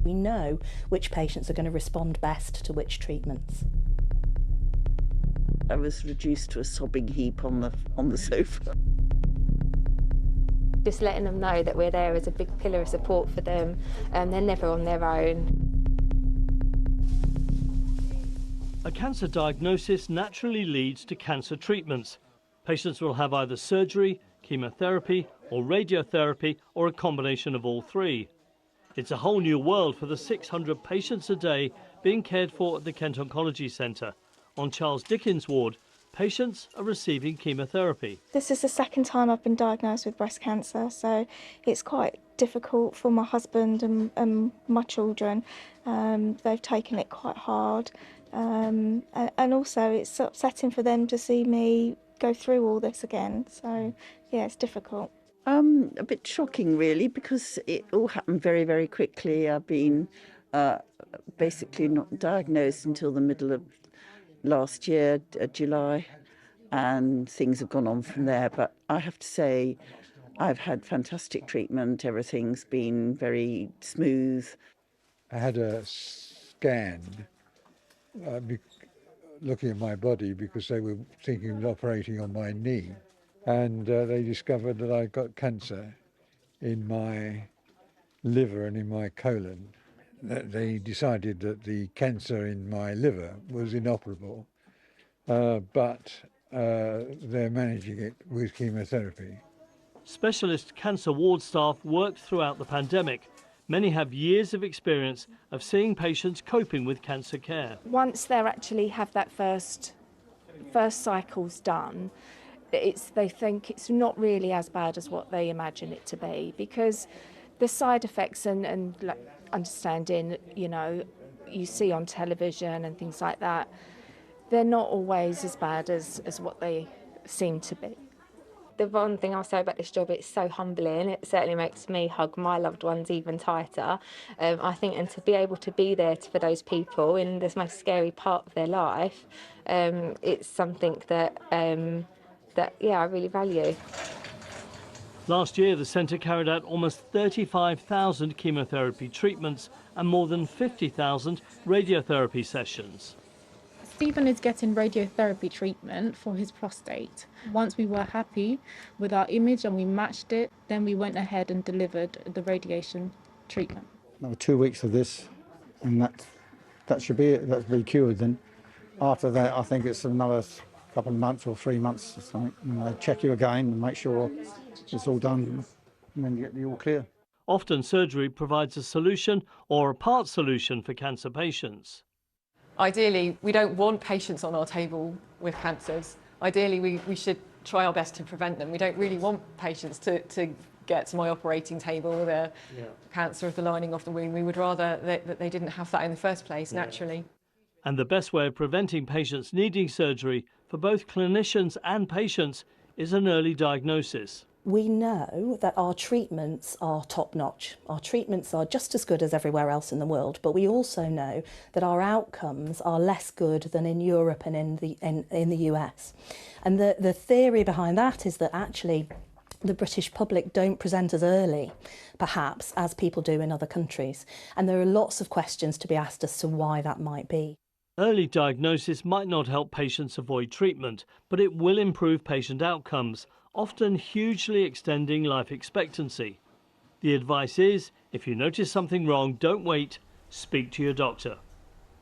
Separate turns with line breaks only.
We know which patients are going to respond best to which treatments.
I was reduced to a sobbing heap on the sofa.
Just letting them know that we're there as a big pillar of support for them, and they're never on their own.
A cancer diagnosis naturally leads to cancer treatments. Patients will have either surgery, chemotherapy or radiotherapy, or a combination of all three. It's a whole new world for the 600 patients a day being cared for at the Kent Oncology Centre. On Charles Dickens' ward, patients are receiving chemotherapy.
This is the second time I've been diagnosed with breast cancer, so it's quite difficult for my husband and my children. They've taken it quite hard, and also it's upsetting for them to see me go through all this again. So yeah, it's difficult.
A bit shocking really, because it all happened very, very quickly. I've been basically not diagnosed until the middle of last year, July, and things have gone on from there. But I have to say, I've had fantastic treatment. Everything's been very smooth.
I had a scan looking at my body because they were thinking of operating on my knee, and they discovered that I got cancer in my liver and in my colon. They decided that the cancer in my liver was inoperable, but they're managing it with chemotherapy.
Specialist cancer ward staff worked throughout the pandemic. Many have years of experience of seeing patients coping with cancer care.
Once they actually have that first cycle's done, they think it's not really as bad as what they imagine it to be, because the side effects and like, understanding, you see on television and things like that, they're not always as bad as what they seem to be.
The one thing I'll say about this job, it's so humbling. It certainly makes me hug my loved ones even tighter. I think, and to be able to be there for those people in this most scary part of their life, it's something that I really value.
Last year, the centre carried out almost 35,000 chemotherapy treatments and more than 50,000 radiotherapy sessions.
Stephen is getting radiotherapy treatment for his prostate. Once we were happy with our image and we matched it, then we went ahead and delivered the radiation treatment.
Another 2 weeks of this, and that should be it. That's be cured. Then after that, I think it's another couple of months or 3 months or something. And they check you again and make sure it's all done, and then you get the all clear.
Often surgery provides a solution or a part solution for cancer patients.
Ideally, we don't want patients on our table with cancers. Ideally, we should try our best to prevent them. We don't really want patients to get to my operating table with a cancer of the lining of the womb. We would rather that they didn't have that in the first place, naturally.
And the best way of preventing patients needing surgery for both clinicians and patients is an early diagnosis.
We know that our treatments are top-notch. Our treatments are just as good as everywhere else in the world, but we also know that our outcomes are less good than in Europe and in the US. And the theory behind that is that actually the British public don't present as early, perhaps, as people do in other countries. And there are lots of questions to be asked as to why that might be.
Early diagnosis might not help patients avoid treatment, but it will improve patient outcomes, often hugely extending life expectancy. The advice is, if you notice something wrong, don't wait, speak to your doctor.